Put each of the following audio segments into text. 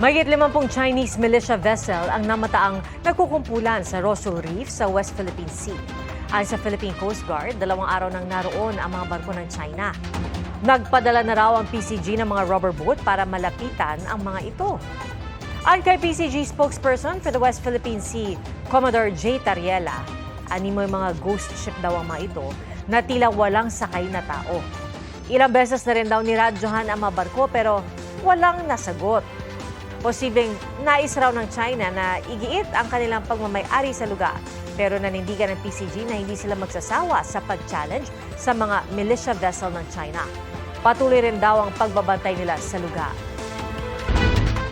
Mahigit 50 Chinese militia vessel ang namataang nagkukumpulan sa Rosyol Reef sa West Philippine Sea. Ayon sa Philippine Coast Guard, 2 araw nang naroon ang mga barko ng China. Nagpadala na raw ang PCG ng mga rubber boat para malapitan ang mga ito. Ayon kay PCG spokesperson for the West Philippine Sea, Commodore J. Tariela, animo yung mga ghost ship daw ang mga ito na tila walang sakay na tao. Ilang beses na rin daw niradyohan ang mga barko pero walang nasagot. Posibleng nais raw ng China na igiit ang kanilang pagmamay-ari sa lugar. Pero nanindigan ng PCG na hindi sila magsasawa sa pag-challenge sa mga militia vessel ng China. Patuloy rin daw ang pagbabantay nila sa lugar.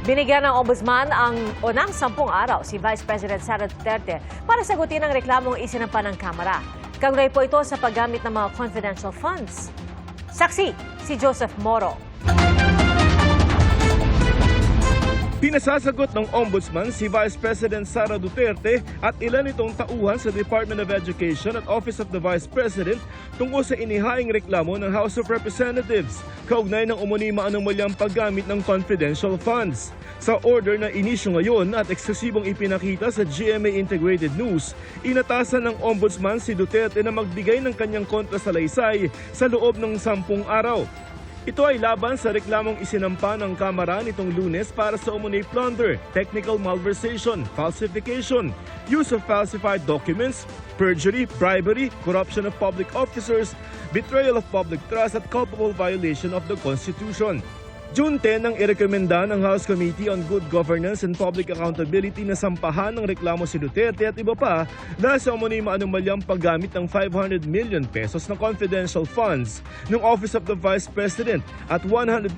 Binigyan ng Ombudsman ng 10 araw si Vice President Sara Duterte para sagutin ang reklamong isinampa ng Kamara. Kaugnay po ito sa paggamit ng mga confidential funds. Saksi, si Joseph Moro. Pinasasagot ng Ombudsman si Vice President Sara Duterte at ilan itong tauhan sa Department of Education at Office of the Vice President tungkol sa inihaing reklamo ng House of Representatives kaugnay ng umuni maanumalyang paggamit ng confidential funds. Sa order na inisyo ngayon at eksesibong ipinakita sa GMA Integrated News, inatasan ng Ombudsman si Duterte na magbigay ng kanyang kontrasalaysay sa loob ng 10 araw. Ito ay laban sa reklamong isinampa ng Kamara nitong Lunes para sa umano'y plunder, technical malversation, falsification, use of falsified documents, perjury, bribery, corruption of public officers, betrayal of public trust at culpable violation of the Constitution. June 10 nang irekomenda ng House Committee on Good Governance and Public Accountability na sampahan ng reklamo si Duterte at iba pa dahil sa umano'y maanumalyang paggamit ng 500 million pesos na confidential funds ng Office of the Vice President at 112.5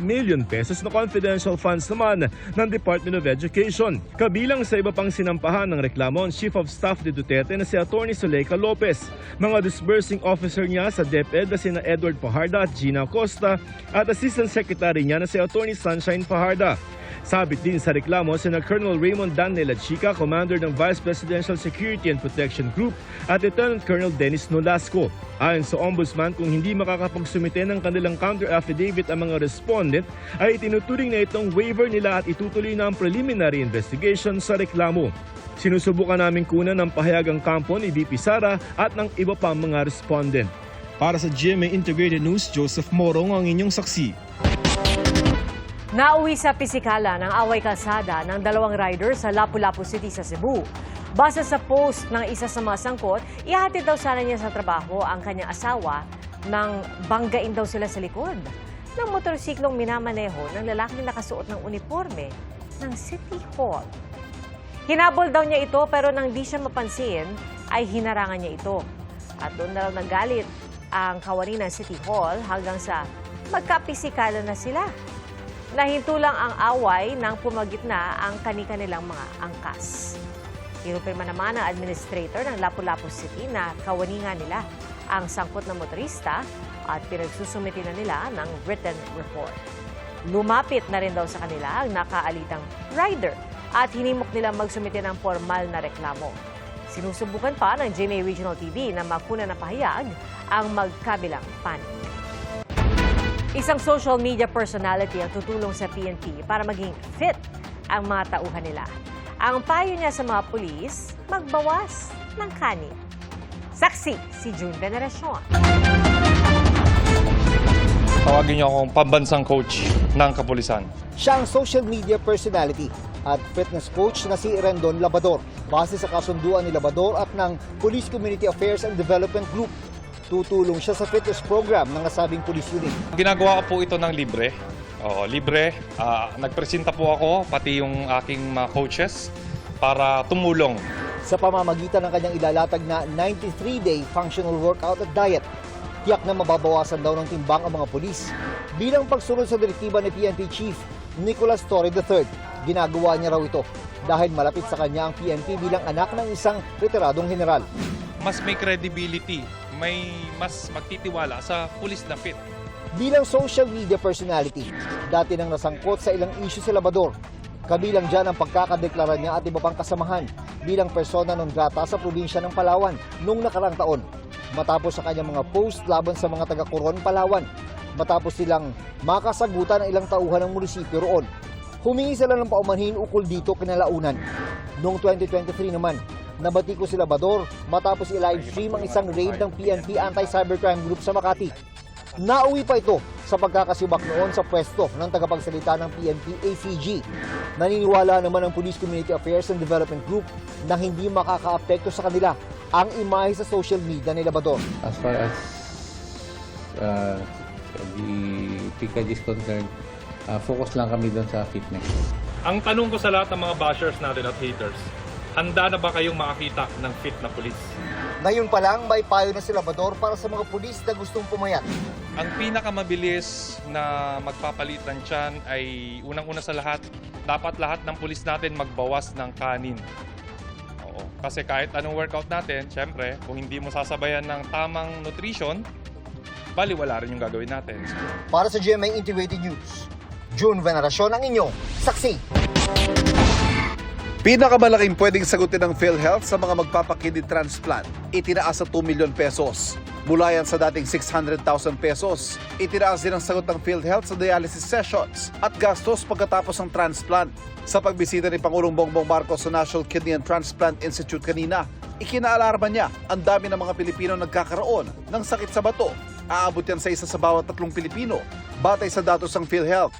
million pesos na confidential funds naman ng Department of Education. Kabilang sa iba pang sinampahan ng reklamo ang Chief of Staff ni Duterte na si Atty. Zuleika Lopez, mga disbursing officer niya sa DepEd na sina Edward Fajarda at Gina Acosta at Assistant Secretary niya na si Atty. Sunshine Fajarda. Sabit din sa reklamo sina Colonel Raymond Dan Chica, Commander ng Vice Presidential Security and Protection Group at Lieutenant Colonel Dennis Nolasco. Ayon sa Ombudsman, kung hindi makakapagsumite ng kanilang counter-affidavit ang mga respondent, ay itinuturing na itong waiver nila at itutuloy na ang preliminary investigation sa reklamo. Sinusubukan namin kunan ng pahayag ang kampo ni VP Sara at ng iba pang mga respondent. Para sa GMA Integrated News, Joseph Morong ang inyong saksi. Nauwi sa pisikala ng away kalsada ng 2 rider sa Lapu-Lapu City sa Cebu. Base sa post ng isa sa mga sangkot, ihatid daw sana niya sa trabaho ang kanyang asawa nang banggain daw sila sa likod ng motorsiklong minamaneho ng lalaking nakasuot ng uniforme ng City Hall. Hinabol daw niya ito pero nang di siya mapansin ay hinarangan niya ito. At doon na raw nagalit ang kawani ng City Hall hanggang sa magkapisikalan na sila. Nahinto lang ang away nang pumagitna ang kani-kanilang mga angkas. Kinumpirma naman ng administrator ng Lapu-Lapu City na kawaningan nila ang sangkot ng motorista at pinagsusumiti na nila ng written report. Lumapit na rin daw sa kanila ang nakaalitang rider at hinimok nila magsumiti ng formal na reklamo. Sinusubukan pa ng GMA Regional TV na makuna ng pahayag ang magkabilang panig. Isang social media personality ang tutulong sa PNP para maging fit ang mga tauhan nila. Ang payo niya sa mga pulis, magbawas ng kanin. Saksi, si June Veneracion. Tawagin niyo akong pambansang coach ng kapulisan. Siya ang social media personality at fitness coach na si Rendon Labador. Base sa kasunduan ni Labador at ng Police Community Affairs and Development Group, tutulong siya sa fitness program ng nasabing police unit. Ginagawa ko po ito ng libre. Libre. Nagpresenta po ako, pati yung aking mga coaches, para tumulong. Sa pamamagitan ng kanyang ilalatag na 93-day functional workout at diet, tiyak na mababawasan daw ng timbang ang mga pulis. Bilang pagsunod sa direktiba ni PNP Chief Nicolas Torre III, ginagawa niya raw ito dahil malapit sa kanya ang PNP bilang anak ng isang retiradong general. Mas may credibility, may mas magtitiwala sa pulis na fit. Bilang social media personality, dati nang nasangkot sa ilang issue sa Labador. Kabilang dyan ang pagkakadeklara niya at iba pang kasamahan bilang persona non grata sa probinsya ng Palawan noong nakarang taon. Matapos sa kanyang mga post laban sa mga taga-Coron, Palawan. Matapos silang makasagutan ng ilang tauhan ng munisipyo roon. Humingi sila ng paumanhin ukol dito kinalaunan. Noong 2023 naman, nabati ko si Labrador matapos i-livestream ang isang raid ng PNP Anti-Cybercrime Group sa Makati. Nauwi pa ito sa pagkakasibak noon sa pwesto ng tagapagsalita ng PNP ACG. Naniniwala naman ang Police Community Affairs and Development Group na hindi makakaapekto sa kanila ang imahe sa social media ni Labrador. As far as the PKG is concerned, focus lang kami doon sa fitness. Ang tanong ko sa lahat ng mga bashers natin at haters, handa na ba kayong makakita ng fit na pulis? Ngayon pa lang, may payo na si Labrador para sa mga pulis na gustong pumayat. Ang pinakamabilis na magpapalitan dyan ay unang-una sa lahat, dapat lahat ng pulis natin magbawas ng kanin. Oo. Kasi kahit anong workout natin, syempre, kung hindi mo sasabayan ng tamang nutrition, baliwala rin yung gagawin natin. Para sa GMA Integrated News, June Veneracion ang inyong saksi. Pinakamalaking pwedeng sagutin ng PhilHealth sa mga magpapakidney transplant, itinaas sa 2 milyon pesos. Mula yan sa dating 600,000 pesos. Itinaas din ang sagot ng PhilHealth sa dialysis sessions at gastos pagkatapos ng transplant. Sa pagbisita ni Pangulong Bongbong Marcos sa National Kidney and Transplant Institute kanina, ikinaalarma niya ang dami ng mga Pilipino nagkakaroon ng sakit sa bato. Aabot yan sa isa sa bawat 3 Pilipino, batay sa datos ng PhilHealth.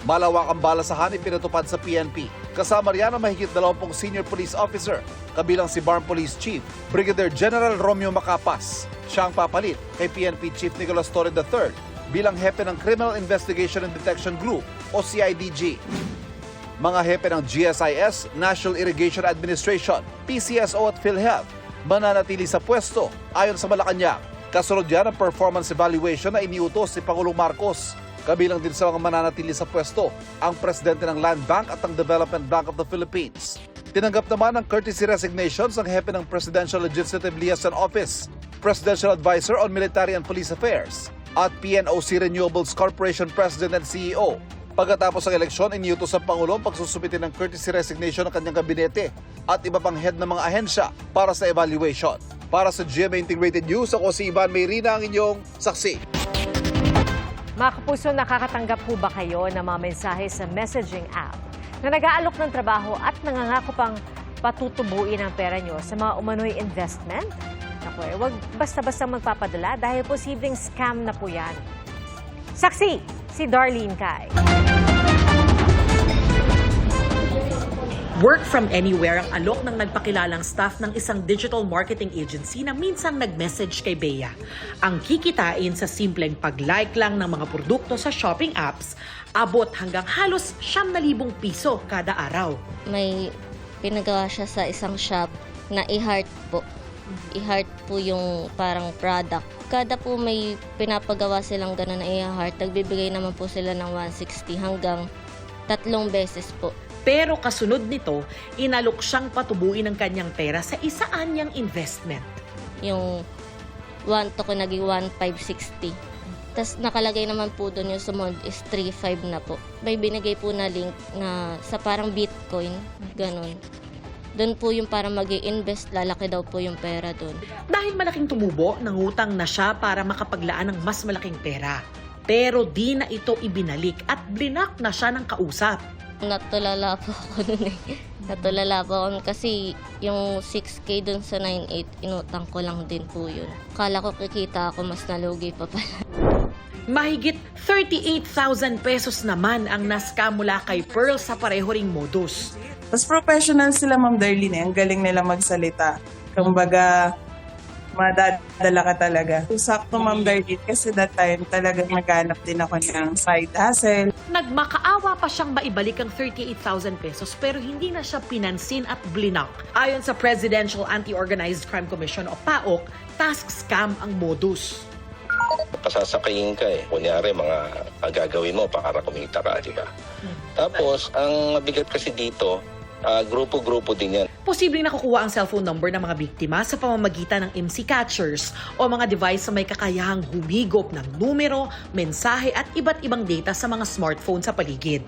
Malawakang balasahan ipinatupad sa PNP. Kasama riyan ang mahigit 20 senior police officer, kabilang si BARM Police Chief Brigadier General Romeo Macapas. Siya ang papalit kay PNP Chief Nicolas Torre III bilang hepe ng Criminal Investigation and Detection Group o CIDG. Mga hepe ng GSIS, National Irrigation Administration, PCSO at PhilHealth mananatili sa pwesto ayon sa Malacanang. Kasunod yan ang performance evaluation na iniutos ni Pangulong Marcos. Kabilang din sa mga mananatili sa pwesto ang presidente ng Land Bank at ng Development Bank of the Philippines. Tinanggap naman ang courtesy resignations ang hepe ng Presidential Legislative Liaison Office, Presidential Advisor on Military and Police Affairs, at PNOC Renewables Corporation President and CEO. Pagkatapos ng eleksyon, iniutos ang Pangulo ang pagsusubitin ng courtesy resignation ng kanyang gabinete at iba pang head ng mga ahensya para sa evaluation. Para sa GMA Integrated News, ako si Ivan Mayrina, ang inyong saksi. Mga kapuso, nakakatanggap po ba kayo ng mga mensahe sa messaging app na nag-aalok ng trabaho at nangangako pang patutubuin ang pera nyo sa mga umano'y investment? Naku, wag basta-basta magpapadala dahil posibleng scam na po yan. Saksi, si Darlene Kai. Work from anywhere ang alok ng nagpakilalang staff ng isang digital marketing agency na minsang nag-message kay Bea. Ang kikitain sa simpleng pag-like lang ng mga produkto sa shopping apps, abot hanggang halos 9,000 piso kada araw. May pinagawa siya sa isang shop na i-heart po. I-heart po yung parang product. Kada po may pinapagawa silang gano'n na i-heart, nagbibigay naman po sila ng 160 hanggang 3 beses po. Pero kasunod nito, inalok siyang patubuin ang kanyang pera sa isaan niyang investment. Yung 1 to ko naging 1,560. Tapos nakalagay naman po doon yung sumunod is 3,500 na po. May binigay po na link na sa parang Bitcoin, ganun. Doon po yung para mag-i-invest, lalaki daw po yung pera doon. Dahil malaking tumubo, nangutang na siya para makapaglaan ng mas malaking pera. Pero di na ito ibinalik at blinak na siya ng kausap. Natulala po ako nun eh. Natulala po ako kasi yung 6K dun sa 9,800, inutang ko lang din po yun. Kala ko kikita ako, mas nalugi pa pala. Mahigit 38,000 pesos naman ang nascam mula kay Pearl sa pareho ring modus. Mas professional sila, Ma'am Darlene, ang galing nila magsalita. Kumbaga, madadala ka talaga. Sakto, Ma'am Darlene, kasi that time talagang naghanap din ako ng side hustle. Nagmakaawa pa siyang maibalik ang 38,000 pesos pero hindi na siya pinansin at blinak. Ayon sa Presidential Anti-Organized Crime Commission o PAOK, task scam ang modus. Pasasakayin ka eh. Kunyari, mga gagawin mo para kumita ka, di ba? Tapos, ang mabigat kasi dito, grupo-grupo din yan. Posibleng nakukuha ang cellphone number ng mga biktima sa pamamagitan ng MC catchers o mga device na may kakayahang humigop ng numero, mensahe at iba't ibang data sa mga smartphone sa paligid.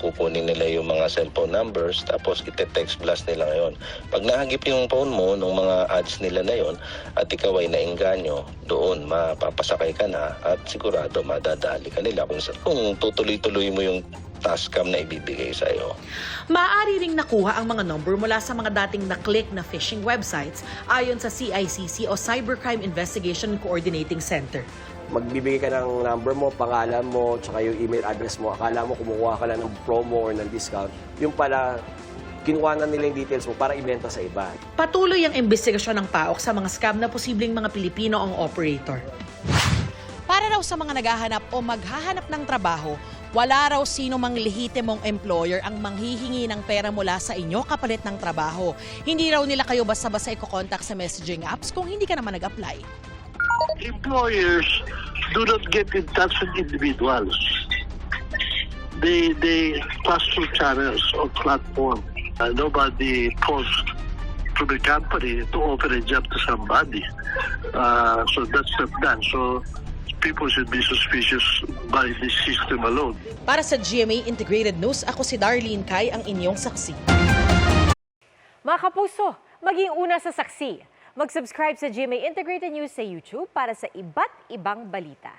Kukunin nila yung mga cellphone numbers, tapos ite-text blast nila ngayon. Pag nahagip yung phone mo ng mga ads nila na yon at ikaw ay nainganyo, doon mapapasakay ka na at sigurado madadali ka nila kung tutuloy-tuloy mo yung Tascam na ibibigay sa iyo. Maaari ring nakuha ang mga number mula sa mga dating na-click na phishing websites ayon sa CICC o Cybercrime Investigation Coordinating Center. Magbibigay ka ng number mo, pangalan mo, tsaka yung email address mo. Akala mo kumukuha ka lang ng promo or ng discount. Yung pala, kinuha na nila yung details mo para ibenta sa iba. Patuloy ang investigasyon ng PAOK sa mga scam na posibleng mga Pilipino ang operator. Para raw sa mga naghahanap o maghahanap ng trabaho, wala raw sino mang lehitimong employer ang manghihingi ng pera mula sa inyo kapalit ng trabaho. Hindi raw nila kayo basta-basta i-contact sa messaging apps kung hindi ka naman nag-apply. Employers do not get in touch with individuals. They pass through channels or platform. Nobody calls to the company to offer a job to somebody. So that's not done. So people should be suspicious by this system alone. Para sa GMA Integrated News, ako si Darlene Kai, ang inyong saksi. Mga kapuso, maging una sa saksi. Mag-subscribe sa GMA Integrated News sa YouTube para sa iba't ibang balita.